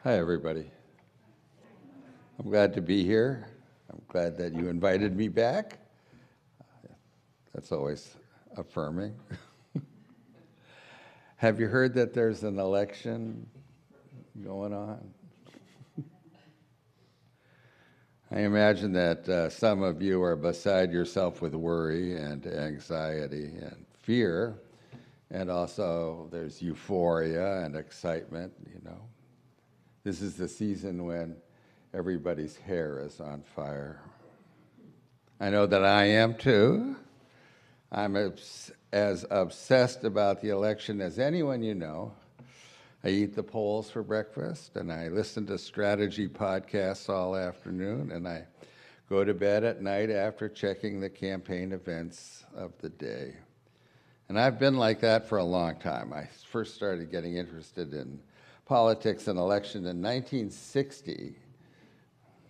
Hi, everybody. I'm glad to be here. I'm glad that you invited me back. That's always affirming. Have you heard that there's an election going on? I imagine that some of you are beside yourself with worry and anxiety and fear, and also there's euphoria and excitement, you know. This is the season when everybody's hair is on fire. I know that I am too. I'm as obsessed about the election as anyone you know. I eat the polls for breakfast, and I listen to strategy podcasts all afternoon, and I go to bed at night after checking the campaign events of the day. And I've been like that for a long time. I first started getting interested in politics and election in 1960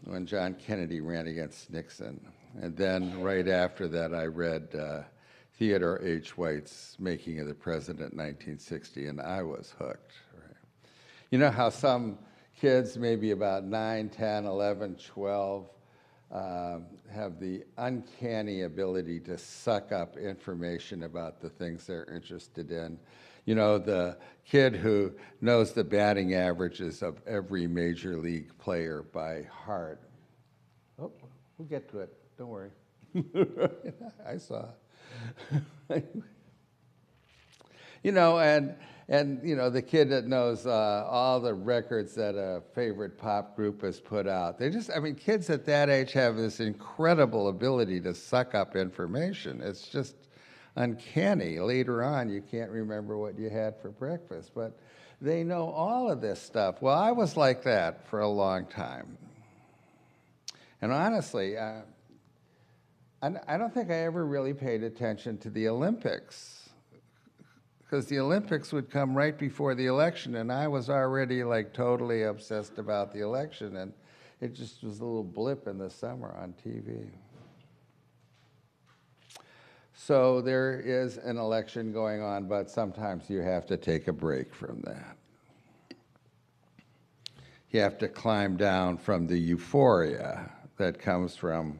when John Kennedy ran against Nixon. And then right after that, I read Theodore H. White's Making of the President in 1960, and I was hooked. Right? You know how some kids, maybe about 9, 10, 11, 12, have the uncanny ability to suck up information about the things they're interested in. You know, the kid who knows the batting averages of every major league player by heart. Oh, we'll get to it. Don't worry. I saw. You know, and you know, the kid that knows all the records that a favorite pop group has put out. They just, I mean, kids at that age have this incredible ability to suck up information. It's just uncanny. Later on, you can't remember what you had for breakfast, but they know all of this stuff. Well, I was like that for a long time. And honestly, I don't think I ever really paid attention to the Olympics, because the Olympics would come right before the election, and I was already like totally obsessed about the election, and it just was a little blip in the summer on TV. So there is an election going on, but sometimes you have to take a break from that. You have to climb down from the euphoria that comes from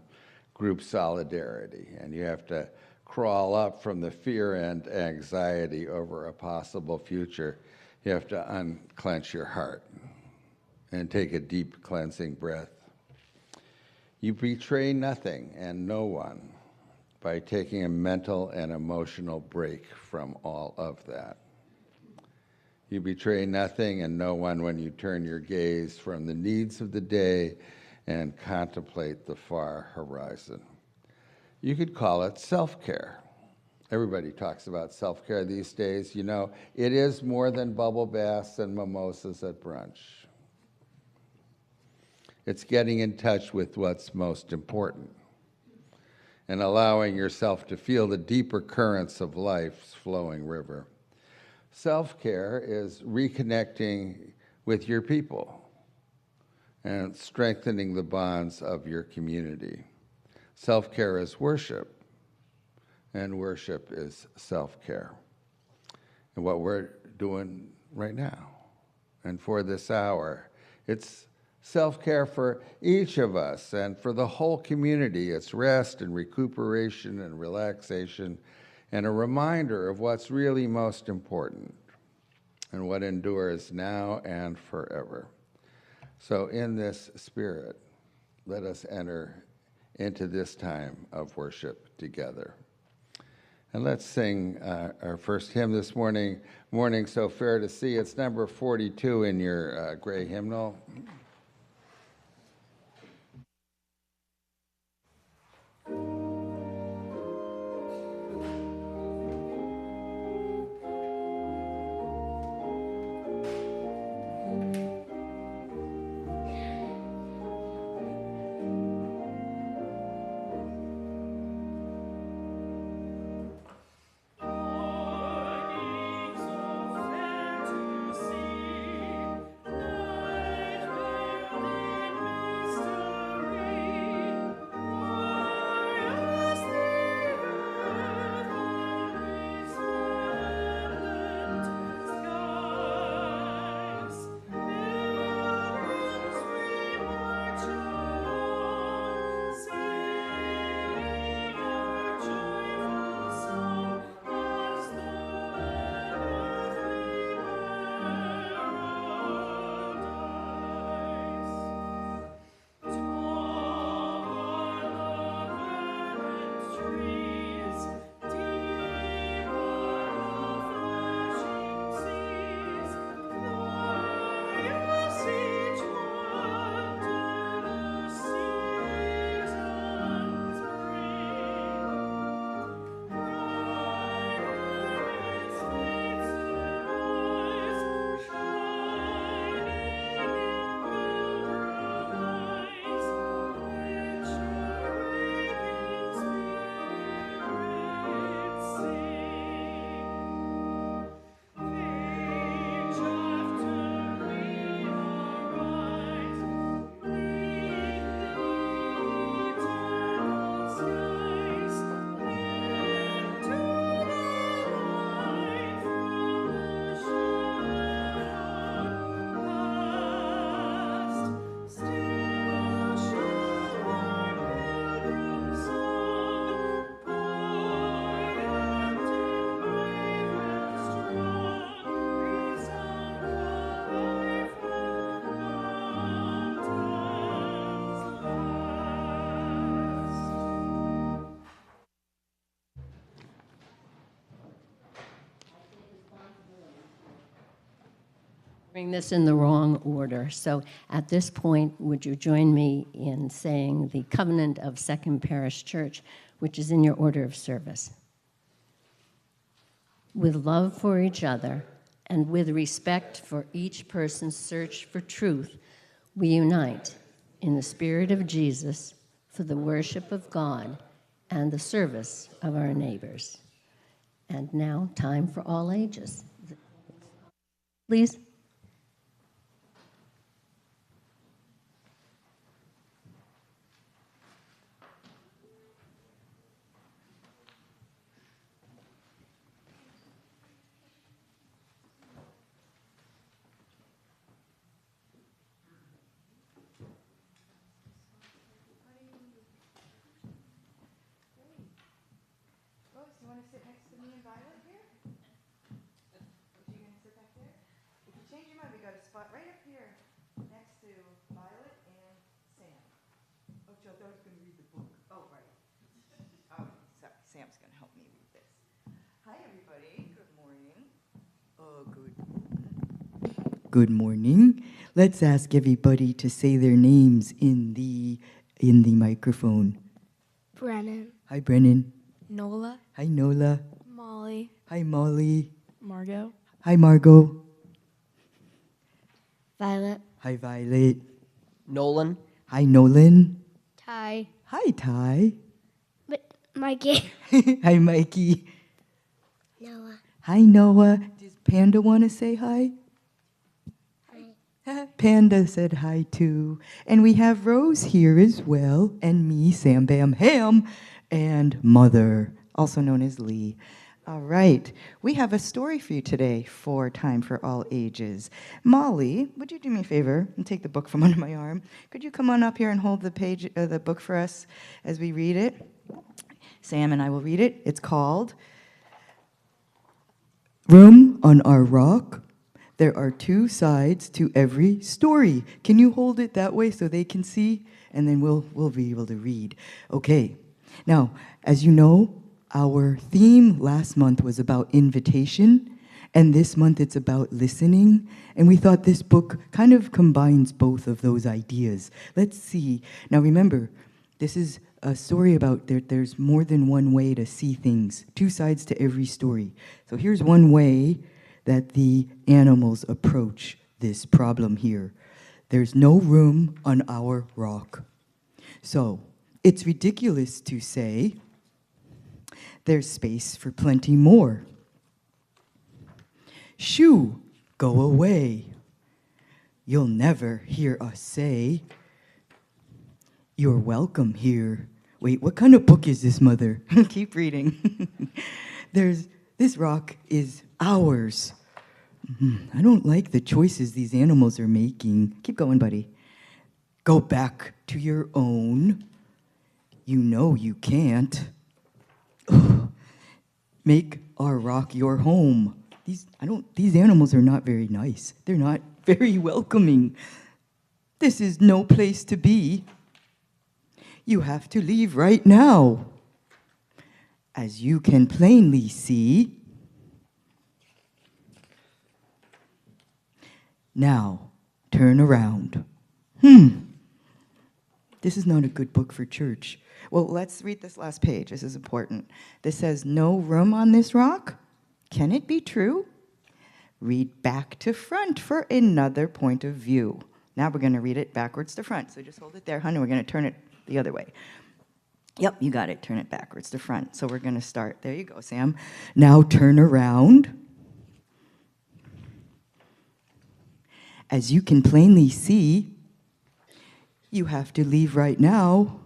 group solidarity, and you have to crawl up from the fear and anxiety over a possible future. You have to unclench your heart and take a deep cleansing breath. You betray nothing and no one by taking a mental and emotional break from all of that. You betray nothing and no one when you turn your gaze from the needs of the day and contemplate the far horizon. You could call it self-care. Everybody talks about self-care these days. You know, it is more than bubble baths and mimosas at brunch. It's getting in touch with what's most important and allowing yourself to feel the deeper currents of life's flowing river. Self-care is reconnecting with your people and strengthening the bonds of your community. Self-care is worship, and worship is self-care. And what we're doing right now and for this hour, it's self-care for each of us and for the whole community. It's rest and recuperation and relaxation and a reminder of what's really most important and what endures now and forever. So in this spirit, let us enter into this time of worship together. And let's sing our first hymn this morning, Morning So Fair to See. It's number 42 in your gray hymnal. Doing this in the wrong order. So at this point, would you join me in saying the Covenant of Second Parish Church, which is in your order of service? With love for each other and with respect for each person's search for truth, we unite in the spirit of Jesus for the worship of God and the service of our neighbors. And now, time for all ages. Please. to sit next to me and Violet here? Is she going to sit back there? If you change your mind, we got a spot right up here next to Violet and Sam. Oh, Joe, I was going to read the book. Oh, right. Oh, sorry. Sam's going to help me read this. Hi, everybody. Good morning. Oh, good. Good morning. Let's ask everybody to say their names in the microphone. Brennan. Hi, Brennan. Nola. Hi, Nola. Molly. Hi, Molly. Margot. Hi, Margot. Violet. Hi, Violet. Nolan. Hi, Nolan. Ty. Hi, Ty. But Mikey. Hi, Mikey. Noah. Hi, Noah. Does Panda want to say hi? Hi. Panda said hi, too. And we have Rose here as well, and me, Sam Bam Ham, and Mother, also known as Lee. All right, we have a story for you today for Time for All Ages. Molly, would you do me a favor and take the book from under my arm? Could you come on up here and hold the page, the book for us as we read it? Sam and I will read it. It's called Room on Our Rock. There are two sides to every story. Can you hold it that way so they can see? And then we'll be able to read. Okay. Now, as you know, our theme last month was about invitation, and this month it's about listening. And we thought this book kind of combines both of those ideas. Let's see. Now remember, this is a story about there's more than one way to see things, two sides to every story. So here's one way that the animals approach this problem here. There's no room on our rock. So it's ridiculous to say there's space for plenty more. Shoo, go away. You'll never hear us say, you're welcome here. Wait, what kind of book is this, Mother? Keep reading. This rock is ours. I don't like the choices these animals are making. Keep going, buddy. Go back to your own. You know you can't. Make our rock your home. These animals are not very nice. They're not very welcoming. This is no place to be. You have to leave right now. As you can plainly see, now turn around. This is not a good book for church. Well, let's read this last page. This is important. This says, no room on this rock? Can it be true? Read back to front for another point of view. Now we're going to read it backwards to front. So just hold it there, honey. We're going to turn it the other way. Yep, you got it. Turn it backwards to front. So we're going to start. There you go, Sam. Now turn around. As you can plainly see, you have to leave right now.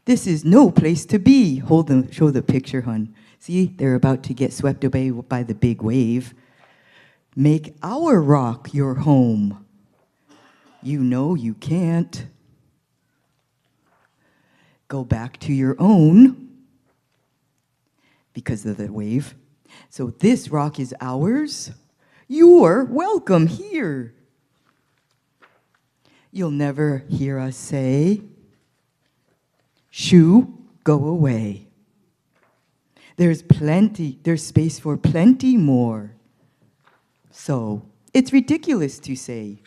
This is no place to be. Show the picture, hon. See, they're about to get swept away by the big wave. Make our rock your home. You know you can't. Go back to your own because of the wave. So this rock is ours. You're welcome here. You'll never hear us say, shoo, go away. There's space for plenty more. So it's ridiculous to say,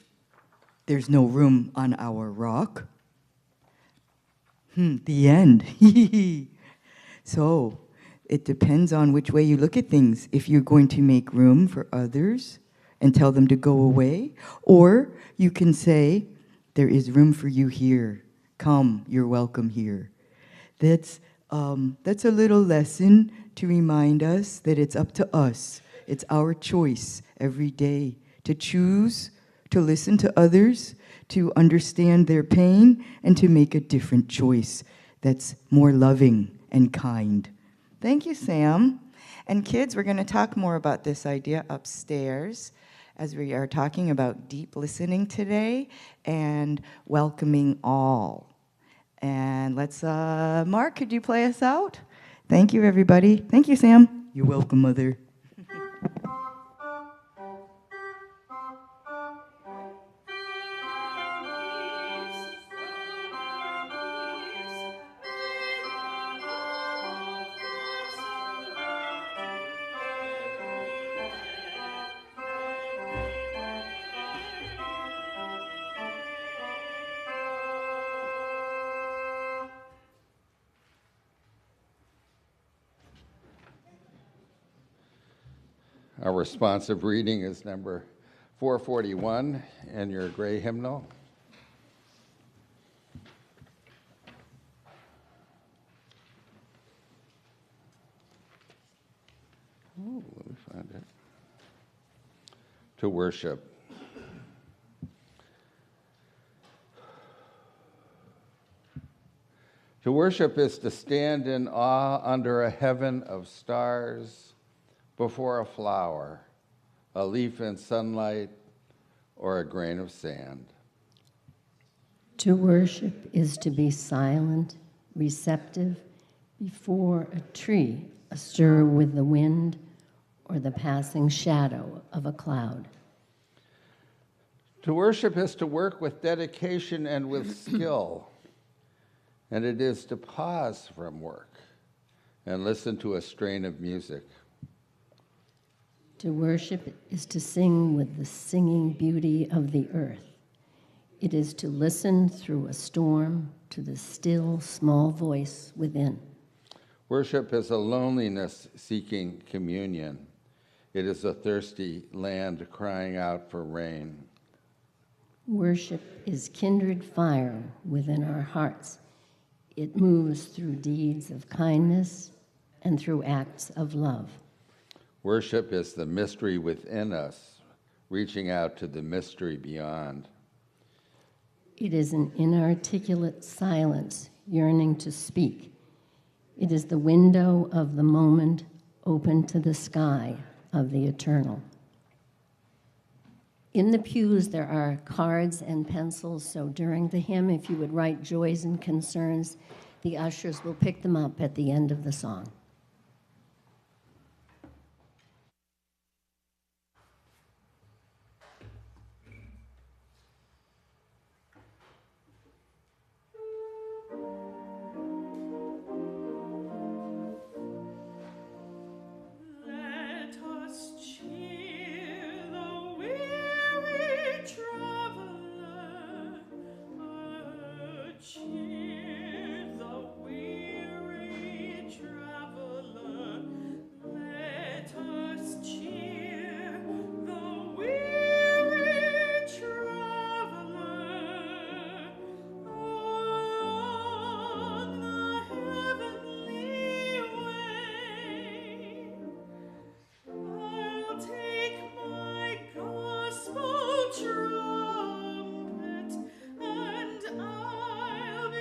there's no room on our rock. The end. So it depends on which way you look at things. If you're going to make room for others and tell them to go away, or you can say, there is room for you here. Come, you're welcome here. That's a little lesson to remind us that it's up to us. It's our choice every day to choose to listen to others, to understand their pain, and to make a different choice that's more loving and kind. Thank you, Sam. And kids, we're going to talk more about this idea upstairs as we are talking about deep listening today and welcoming all. And let's, Mark, could you play us out? Thank you, everybody. Thank you, Sam. You're welcome, Mother. Our responsive reading is number 441 in your gray hymnal. Oh, let me find it. To worship. To worship is to stand in awe under a heaven of stars, before a flower, a leaf in sunlight, or a grain of sand. To worship is to be silent, receptive, before a tree astir with the wind or the passing shadow of a cloud. To worship is to work with dedication and with skill, and it is to pause from work and listen to a strain of music. To worship is to sing with the singing beauty of the earth. It is to listen through a storm to the still, small voice within. Worship is a loneliness seeking communion. It is a thirsty land crying out for rain. Worship is kindred fire within our hearts. It moves through deeds of kindness and through acts of love. Worship is the mystery within us, reaching out to the mystery beyond. It is an inarticulate silence yearning to speak. It is the window of the moment open to the sky of the eternal. In the pews, there are cards and pencils, so during the hymn, if you would write joys and concerns, the ushers will pick them up at the end of the song. Let us cheer the weary traveler. Cheer the weary traveler. Let us cheer the weary traveler. On the heavenly way. I'll take my gospel trumpet and I'll be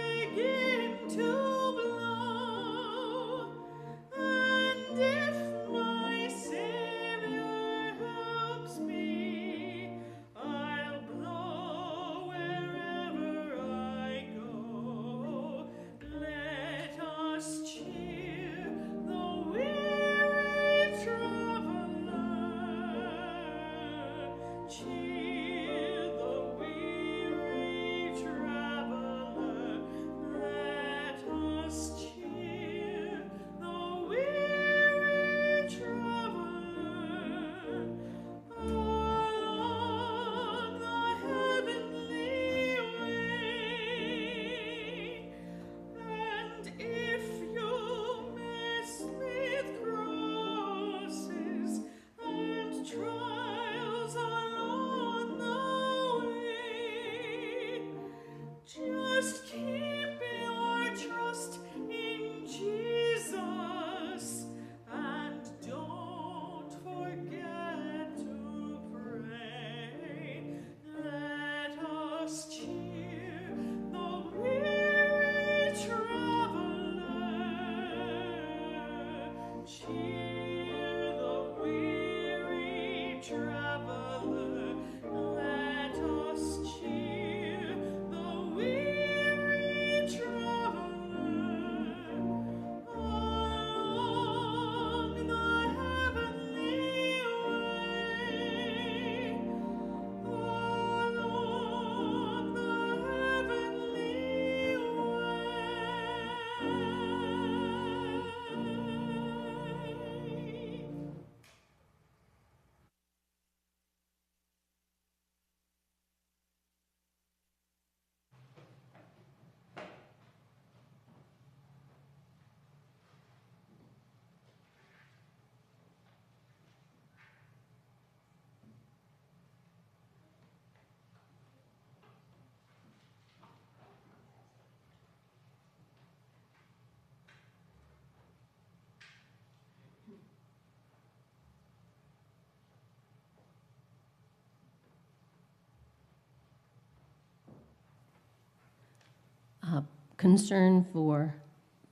concern for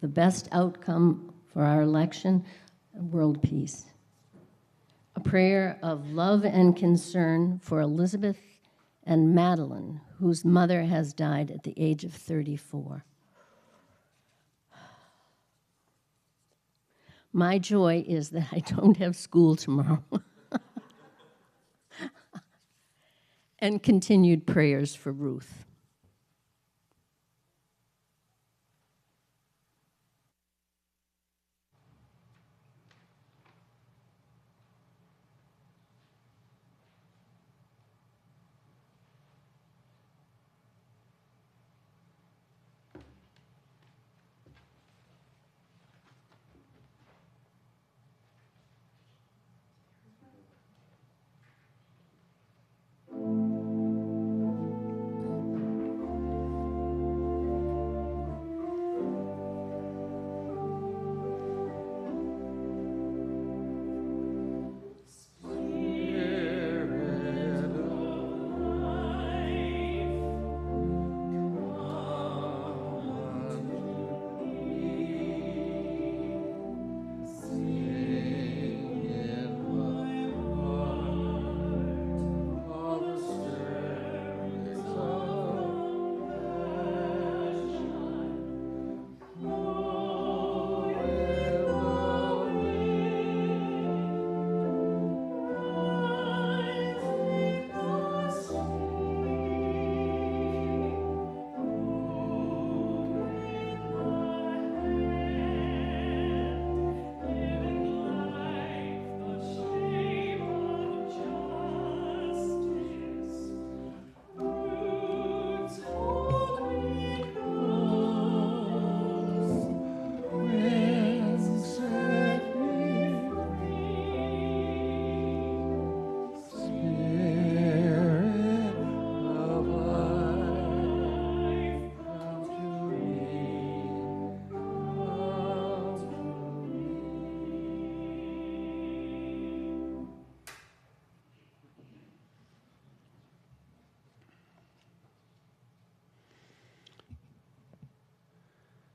the best outcome for our election and world peace. A prayer of love and concern for Elizabeth and Madeline, whose mother has died at the age of 34. My joy is that I don't have school tomorrow. And continued prayers for Ruth.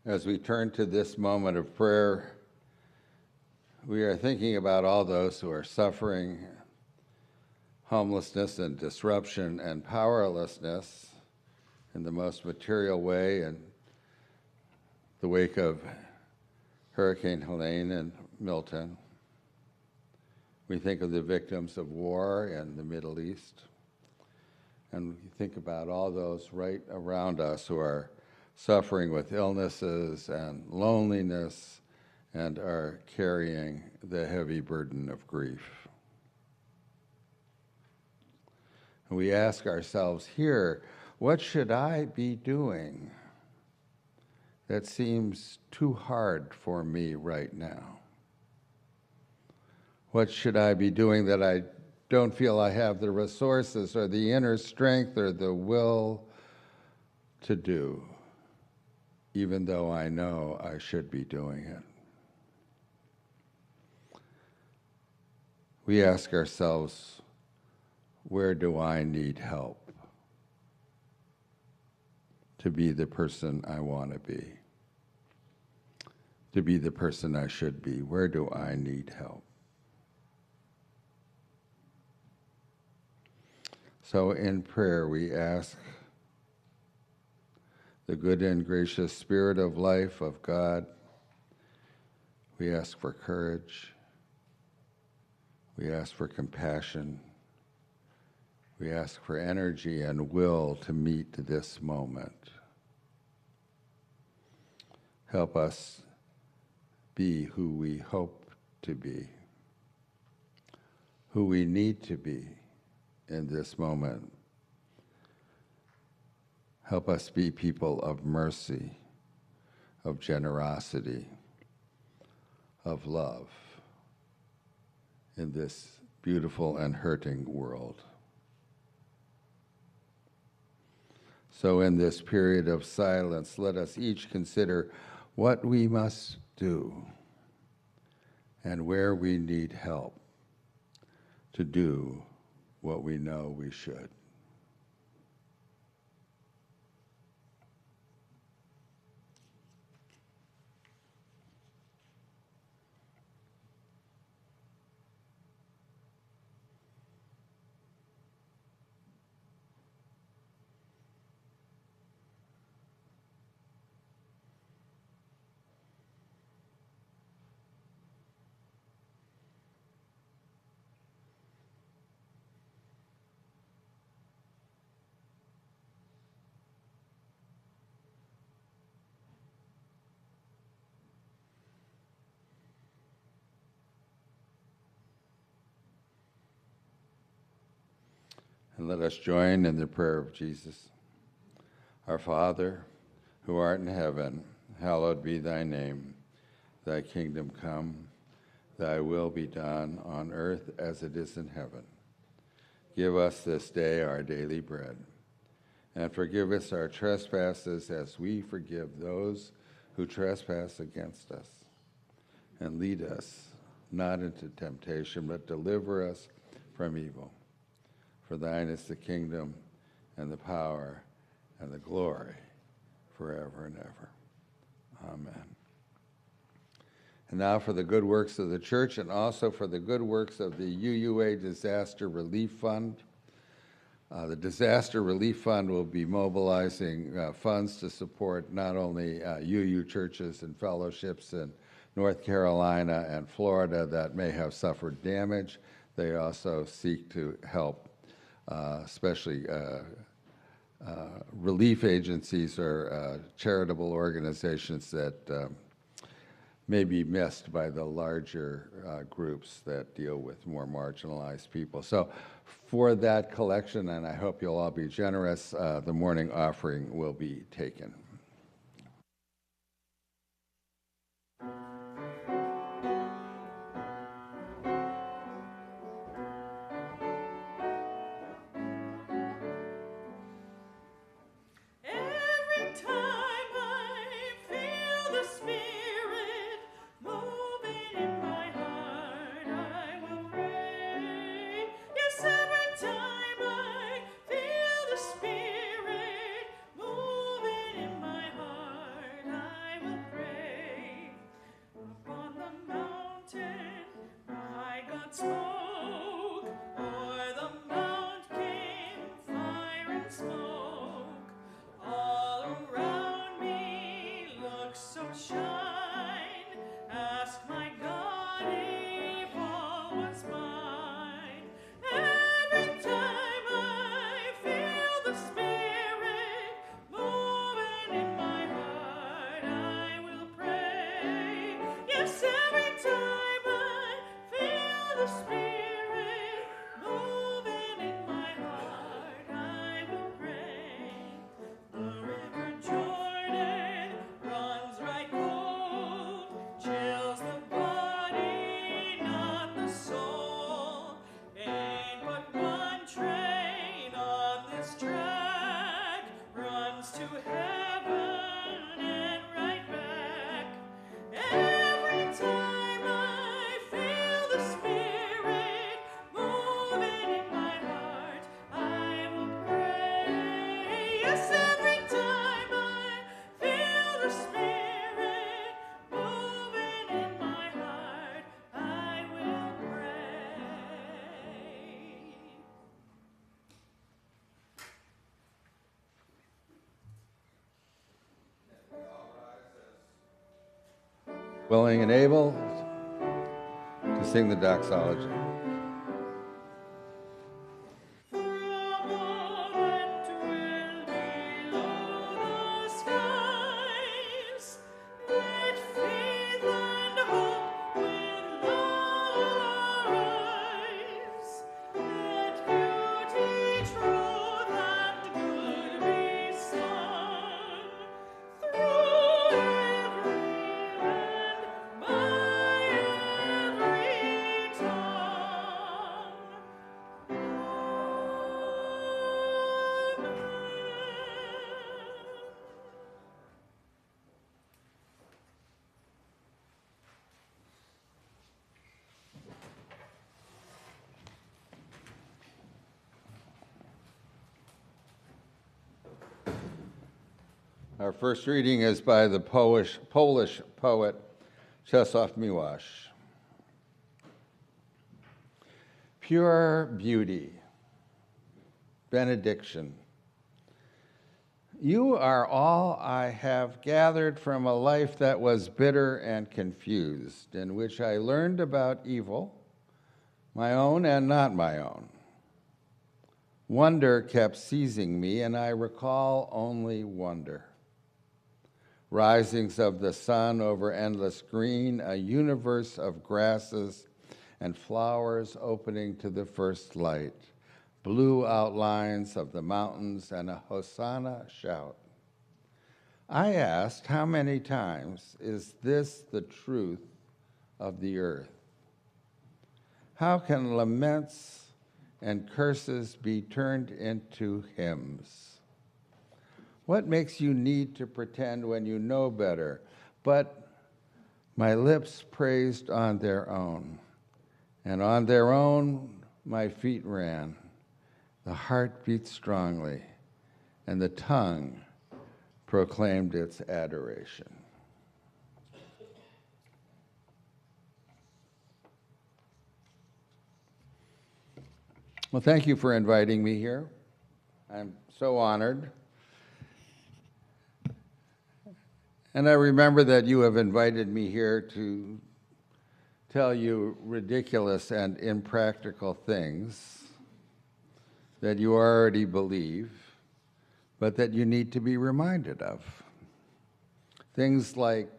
As we turn to this moment of prayer, we are thinking about all those who are suffering homelessness and disruption and powerlessness in the most material way in the wake of Hurricane Helene and Milton. We think of the victims of war in the Middle East, and we think about all those right around us who are suffering with illnesses and loneliness and are carrying the heavy burden of grief. And we ask ourselves here, what should I be doing that seems too hard for me right now? What should I be doing that I don't feel I have the resources or the inner strength or the will to do, even though I know I should be doing it? We ask ourselves, where do I need help to be the person I want to be the person I should be? Where do I need help? So in prayer, we ask the good and gracious Spirit of life of God. We ask for courage. We ask for compassion. We ask for energy and will to meet this moment. Help us be who we hope to be, who we need to be in this moment. Help us be people of mercy, of generosity, of love in this beautiful and hurting world. So in this period of silence, let us each consider what we must do and where we need help to do what we know we should. And let us join in the prayer of Jesus. Our Father, who art in heaven, hallowed be thy name. Thy kingdom come, thy will be done on earth as it is in heaven. Give us this day our daily bread, and forgive us our trespasses as we forgive those who trespass against us. And lead us not into temptation, but deliver us from evil. For thine is the kingdom and the power and the glory forever and ever. Amen. And now for the good works of the church and also for the good works of the UUA Disaster Relief Fund. The Disaster Relief Fund will be mobilizing funds to support not only UU churches and fellowships in North Carolina and Florida that may have suffered damage. They also seek to help, especially relief agencies or charitable organizations that may be missed by the larger groups that deal with more marginalized people. So for that collection, and I hope you'll all be generous, the morning offering will be taken. Every time I feel the Spirit moving in my heart, I will pray. Yes, every time I feel the Spirit moving in my heart, I will pray. Upon the mountain, my God spoke, o'er the mount came fire and smoke. All around me look so shine. Ask my God if all was mine. Every time I feel the Spirit moving in my heart, I will pray. Yes, every time I feel the Spirit moving in my heart, I will pray. The river Jordan runs right cold, chills the body, not the soul. Ain't but one train on this track, runs to heaven and right back. Every time I feel the Spirit moving in my heart, I will pray. Yes, every time I feel the Spirit moving in my heart, I will pray. Willing and able to sing the doxology. From all that dwell below the skies, let faith and hope will arise. Let beauty, truth, and good be sung through every land, by every tongue. Our first reading is by the Polish poet Czesław Miłosz. Pure beauty, benediction. You are all I have gathered from a life that was bitter and confused, in which I learned about evil, my own and not my own. Wonder kept seizing me, and I recall only wonder. Risings of the sun over endless green, a universe of grasses and flowers opening to the first light. blue outlines of the mountains, and a Hosanna shout. I asked, how many times is this the truth of the earth? How can laments and curses be turned into hymns? What makes you need to pretend when you know better? But my lips praised on their own, and on their own my feet ran. The heart beat strongly, and the tongue proclaimed its adoration. Well, thank you for inviting me here. I'm so honored. And I remember that you have invited me here to tell you ridiculous and impractical things that you already believe, but that you need to be reminded of. Things like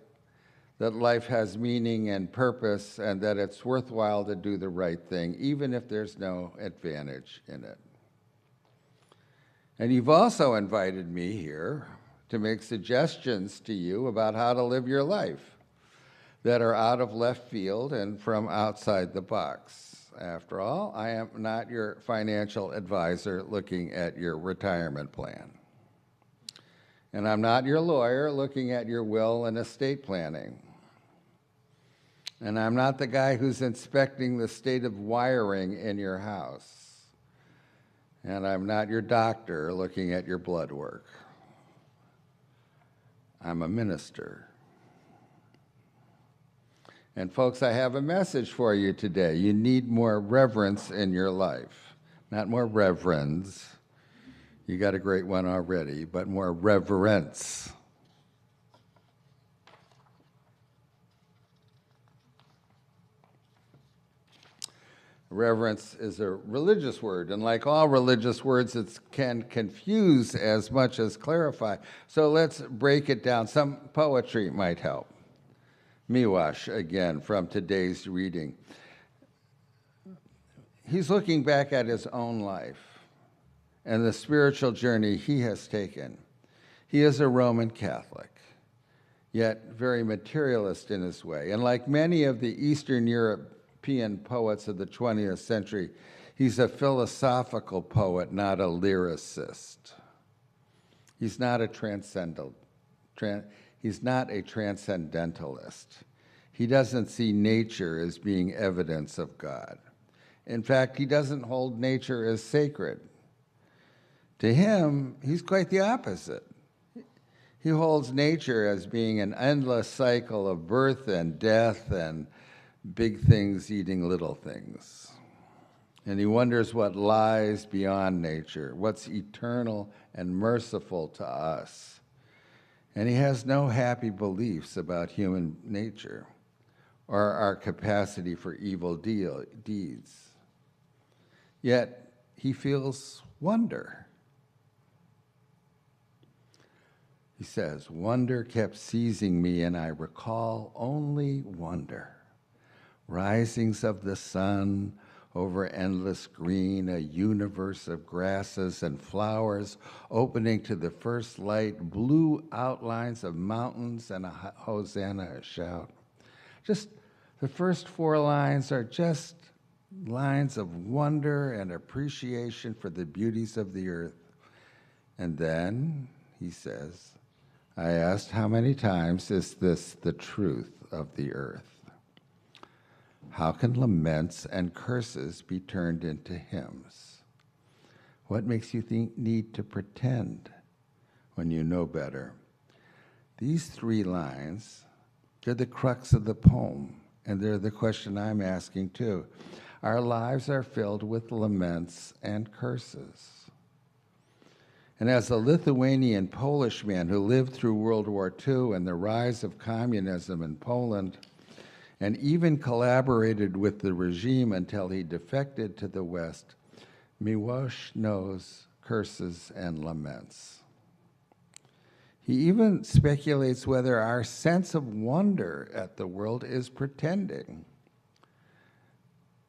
that life has meaning and purpose and that it's worthwhile to do the right thing, even if there's no advantage in it. And you've also invited me here to make suggestions to you about how to live your life that are out of left field and from outside the box. After all, I am not your financial advisor looking at your retirement plan. And I'm not your lawyer looking at your will and estate planning. And I'm not the guy who's inspecting the state of wiring in your house. And I'm not your doctor looking at your blood work. I'm a minister. And folks, I have a message for you today. You need more reverence in your life. Not more reverends. You got a great one already, but more reverence. Reverence is a religious word, and like all religious words, it can confuse as much as clarify. So let's break it down. Some poetry might help. Miwash, again, from today's reading. He's looking back at his own life and the spiritual journey he has taken. He is a Roman Catholic, yet very materialist in his way. And like many of the Eastern European poets of the 20th century, he's a philosophical poet, not a lyricist. He's not a transcendentalist. He doesn't see nature as being evidence of God. In fact, he doesn't hold nature as sacred. To him, he's quite the opposite. He holds nature as being an endless cycle of birth and death and big things eating little things. And he wonders what lies beyond nature, what's eternal and merciful to us. And he has no happy beliefs about human nature or our capacity for evil deeds. Yet he feels wonder. He says, wonder kept seizing me, and I recall only wonder. Risings of the sun over endless green, a universe of grasses and flowers opening to the first light, blue outlines of mountains, and a Hosanna shout. Just the first 4 lines are just lines of wonder and appreciation for the beauties of the earth. And then he says, I asked, how many times is this the truth of the earth? How can laments and curses be turned into hymns? What makes you need to pretend when you know better? These 3 lines, they're the crux of the poem, and they're the question I'm asking too. Our lives are filled with laments and curses. And as a Lithuanian Polish man who lived through World War II and the rise of communism in Poland, and even collaborated with the regime until he defected to the West, Miłosz knows curses and laments. He even speculates whether our sense of wonder at the world is pretending.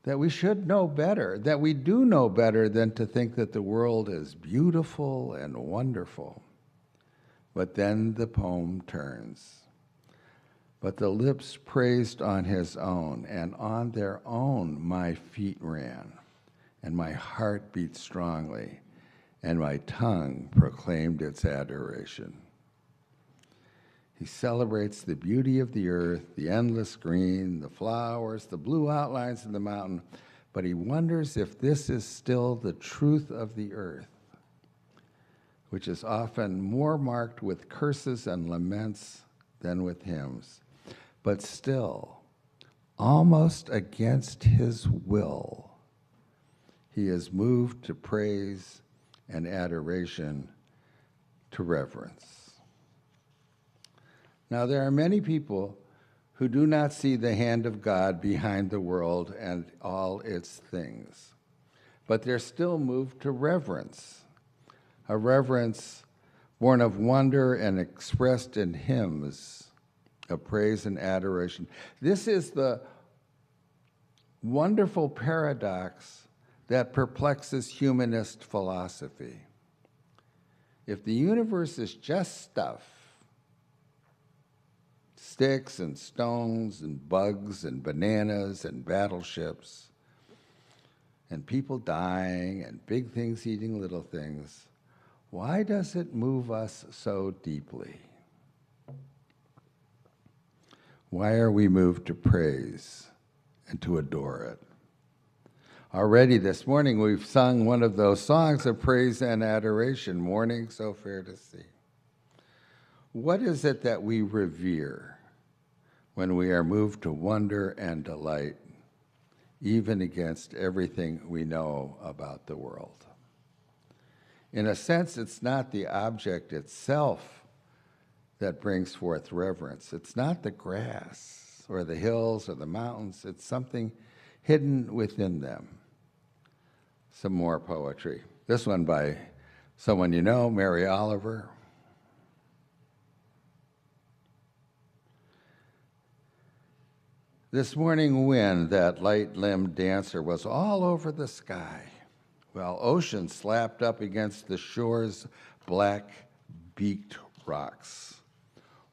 that we should know better, that we do know better than to think that the world is beautiful and wonderful. But then the poem turns. But the lips praised on his own, and on their own my feet ran, and my heart beat strongly, and my tongue proclaimed its adoration. He celebrates the beauty of the earth, the endless green, the flowers, the blue outlines of the mountain, but he wonders if this is still the truth of the earth, which is often more marked with curses and laments than with hymns. But still, almost against his will, he is moved to praise and adoration, to reverence. Now, there are many people who do not see the hand of God behind the world and all its things, but they're still moved to reverence, a reverence born of wonder and expressed in hymns of praise and adoration. This is the wonderful paradox that perplexes humanist philosophy. If the universe is just stuff, sticks and stones and bugs and bananas and battleships and people dying and big things eating little things, why does it move us so deeply? Why are we moved to praise and to adore it? Already this morning we've sung one of those songs of praise and adoration, Morning So Fair to See. What is it that we revere when we are moved to wonder and delight, even against everything we know about the world? In a sense, it's not the object itself that brings forth reverence. It's not the grass or the hills or the mountains. It's something hidden within them. Some more poetry. This one by someone you know, Mary Oliver. This morning wind, that light-limbed dancer, was all over the sky, while ocean slapped up against the shore's black-beaked rocks.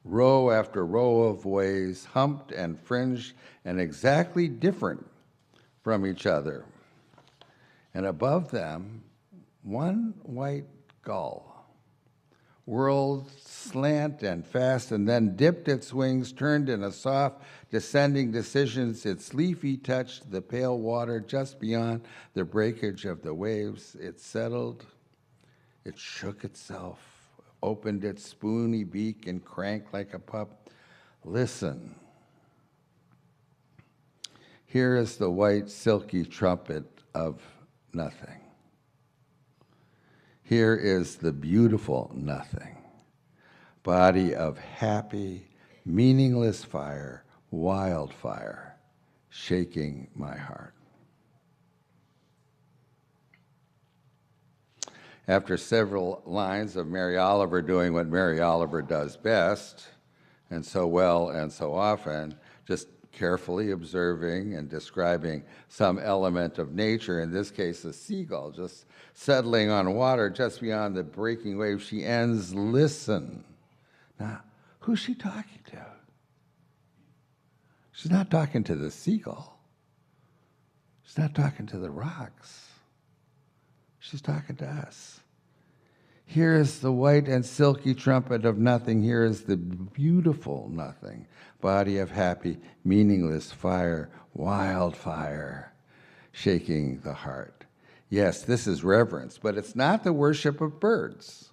Row after row of waves, humped and fringed and exactly different from each other. And above them, one white gull whirled slant and fast and then dipped its wings, turned in a soft descending decisions. Its leafy touched the pale water just beyond the breakage of the waves. It settled, it shook itself, opened its spoony beak and cranked like a pup. Listen. Here is the white silky trumpet of nothing. Here is the beautiful nothing, body of happy, meaningless fire, wildfire, shaking my heart. After several lines of Mary Oliver doing what Mary Oliver does best, and so well and so often, just carefully observing and describing some element of nature, in this case a seagull just settling on water just beyond the breaking wave, she ends, listen. Now, who's she talking to? She's not talking to the seagull. She's not talking to the rocks. She's talking to us. Here is the white and silky trumpet of nothing. Here is the beautiful nothing, body of happy, meaningless fire, wildfire, shaking the heart. Yes, this is reverence, but it's not the worship of birds.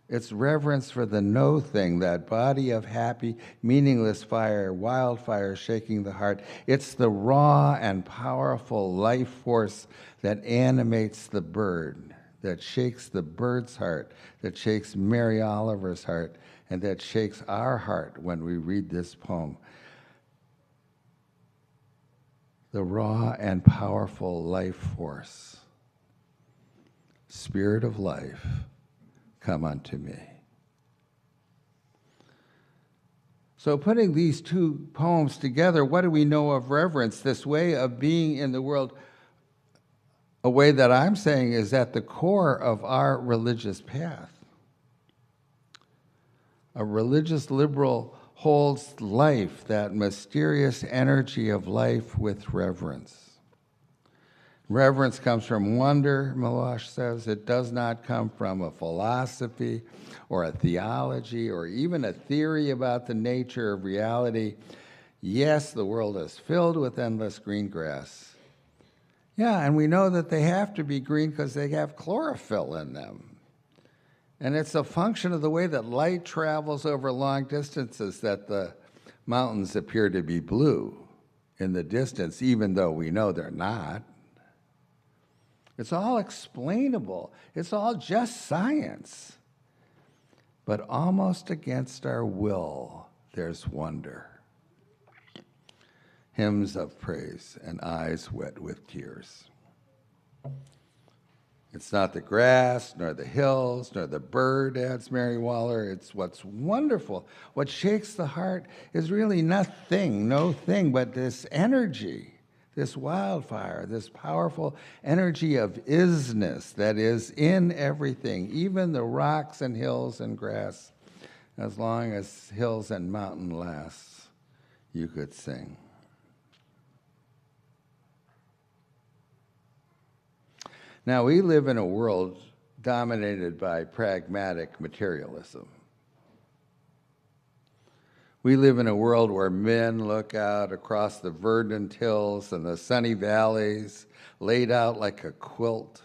It's reverence for the no thing, that body of happy, meaningless fire, wildfire shaking the heart. It's the raw and powerful life force that animates the bird, that shakes the bird's heart, that shakes Mary Oliver's heart, and that shakes our heart when we read this poem. The raw and powerful life force, Spirit of life, come unto me. So putting these two poems together, what do we know of reverence? This way of being in the world, a way that I'm saying is at the core of our religious path. A religious liberal holds life, that mysterious energy of life, with reverence. Reverence comes from wonder, Milosh says. It does not come from a philosophy or a theology or even a theory about the nature of reality. Yes, the world is filled with endless green grass. Yeah, and we know that they have to be green because they have chlorophyll in them. And it's a function of the way that light travels over long distances that the mountains appear to be blue in the distance, even though we know they're not. It's all explainable. It's all just science. But almost against our will, there's wonder. Hymns of praise and eyes wet with tears. It's not the grass, nor the hills, nor the bird, adds Mary Waller. It's what's wonderful. What shakes the heart is really nothing, no thing, but this energy, this wildfire, this powerful energy of isness that is in everything, even the rocks and hills and grass. As long as hills and mountain lasts, you could sing. Now, we live in a world dominated by pragmatic materialism. We live in a world where men look out across the verdant hills and the sunny valleys laid out like a quilt,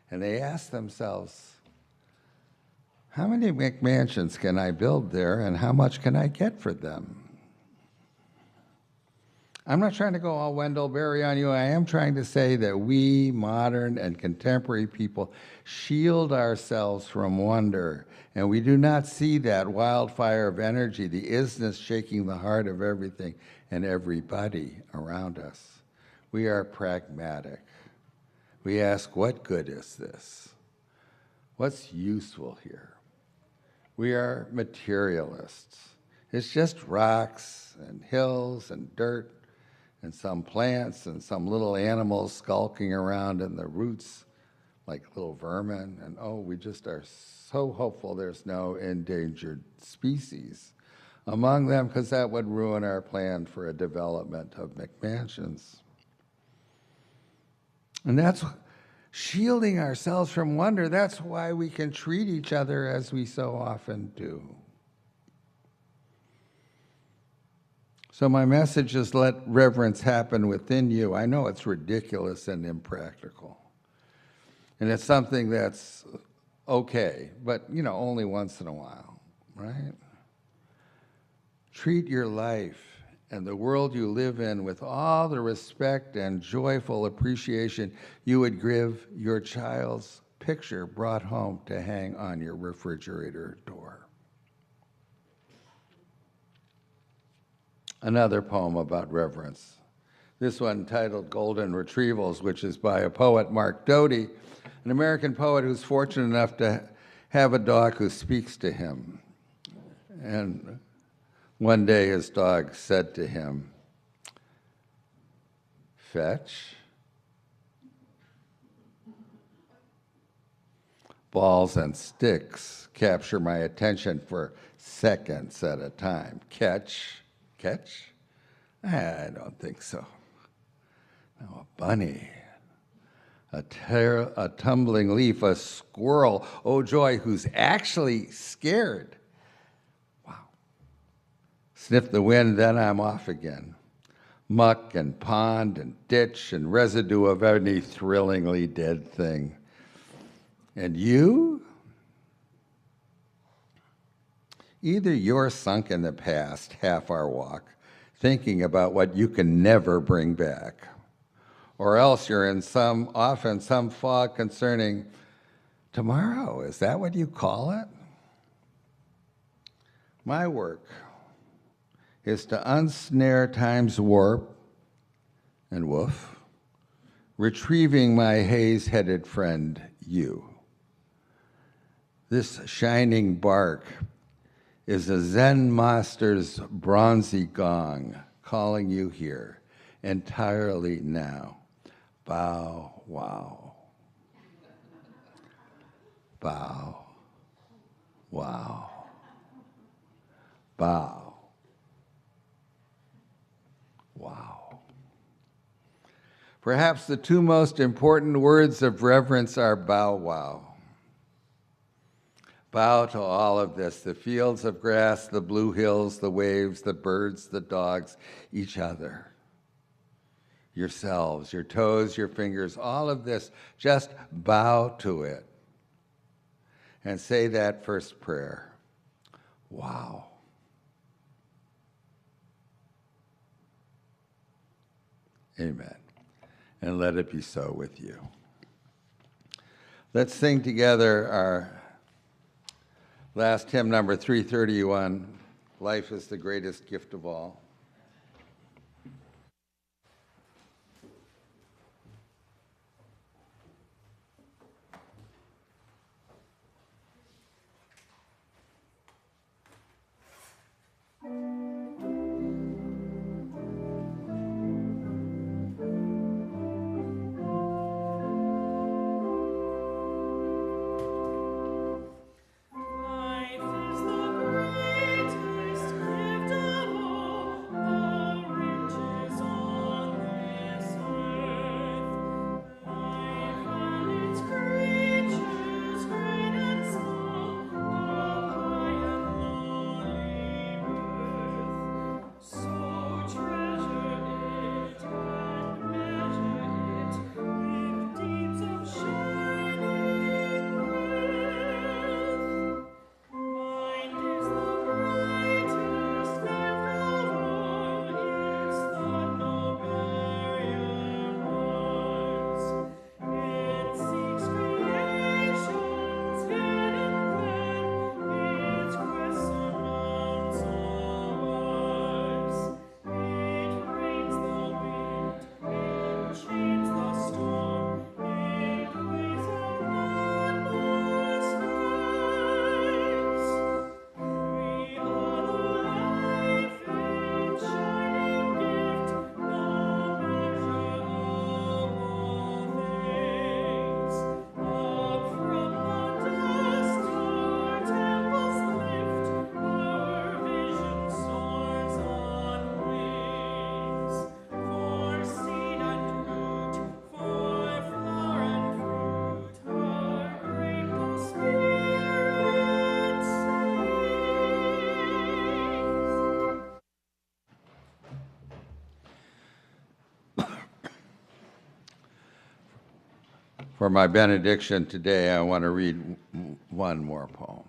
and they ask themselves, how many McMansions can I build there, and how much can I get for them? I'm not trying to go all Wendell Berry on you. I am trying to say that we, modern and contemporary people, shield ourselves from wonder, and we do not see that wildfire of energy, the isness shaking the heart of everything and everybody around us. We are pragmatic. We ask, what good is this? What's useful here? We are materialists. It's just rocks and hills and dirt, and some plants and some little animals skulking around in the roots like little vermin. And oh, we just are so hopeful there's no endangered species among them, because that would ruin our plan for a development of McMansions. And that's shielding ourselves from wonder. That's why we can treat each other as we so often do. So my message is, let reverence happen within you. I know it's ridiculous and impractical. And it's something that's okay, but only once in a while, right? Treat your life and the world you live in with all the respect and joyful appreciation you would give your child's picture brought home to hang on your refrigerator door. Another poem about reverence. This one titled Golden Retrievals, which is by a poet, Mark Doty, an American poet who's fortunate enough to have a dog who speaks to him. And one day his dog said to him, "Fetch." Balls and sticks capture my attention for seconds at a time. Catch? I don't think so. No, a bunny, a tumbling leaf, a squirrel, oh joy, who's actually scared. Wow. Sniff the wind, then I'm off again. Muck and pond and ditch and residue of any thrillingly dead thing. And you? Either you're sunk in the past, half our walk, thinking about what you can never bring back, or else you're in often some fog concerning tomorrow. Is that what you call it? My work is to unsnare time's warp and woof, retrieving my haze-headed friend, you. This shining bark is a Zen master's bronzy gong calling you here entirely now. Bow, wow. Bow, wow. Bow, wow. Perhaps the two most important words of reverence are bow, wow. Bow to all of this, the fields of grass, the blue hills, the waves, the birds, the dogs, each other, yourselves, your toes, your fingers, all of this, just bow to it and say that first prayer. Wow. Amen. And let it be so with you. Let's sing together our last hymn, number 331, Life is the Greatest Gift of All. Life is the greatest gift of all, the riches on this earth. Life and its creatures, great and small, of high and lowly birth. So treasure it and measure it with deeds of shining worth. Mind is the brightest gift of all, its thought no barrier bars. It seeks creation's hidden plan, its quest surmounts all wars. It rains the wind, it chains the storm, it weighs on endless skies. We are the life in shining gift, the measure of all things. Up from the dust our temples lift, our vision soars on wings. For seed and root, for flower and fruit, our grateful spirit sings. For my benediction today, I want to read one more poem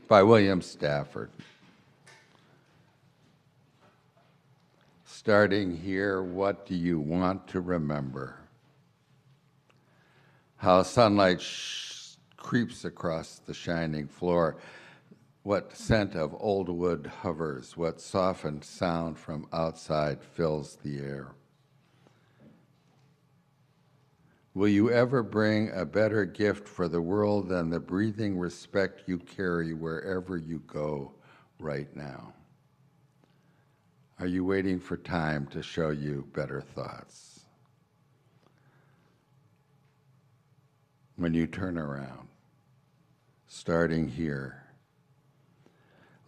by William Stafford. Starting here, what do you want to remember? How sunlight creeps across the shining floor, what scent of old wood hovers, what softened sound from outside fills the air. Will you ever bring a better gift for the world than the breathing respect you carry wherever you go right now? Are you waiting for time to show you better thoughts? When you turn around, starting here,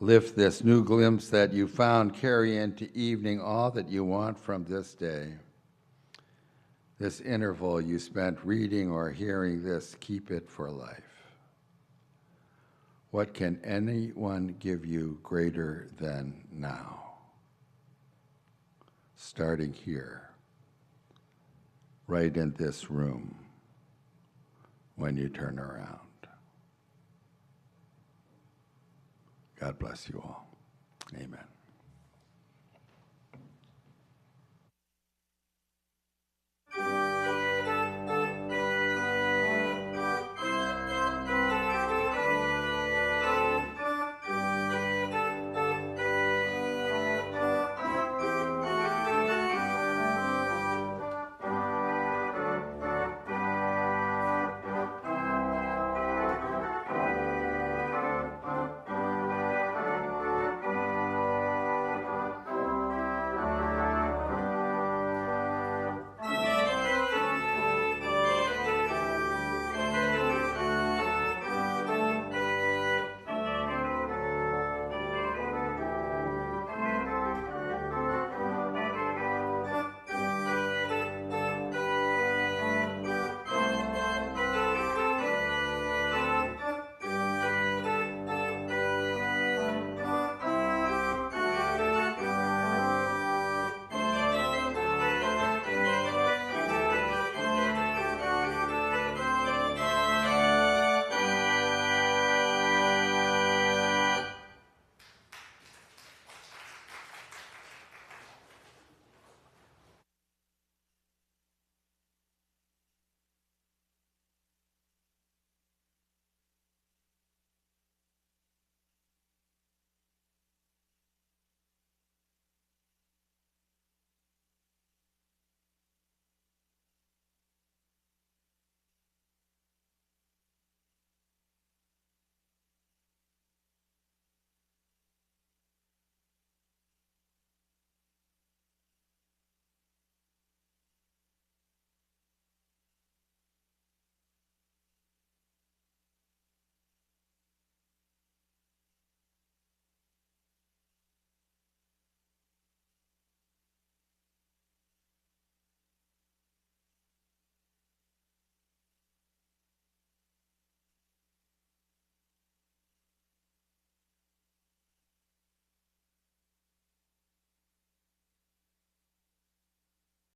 lift this new glimpse that you found, carry into evening all that you want from this day. This interval you spent reading or hearing this, keep it for life. What can anyone give you greater than now? Starting here, right in this room, when you turn around. God bless you all. Amen.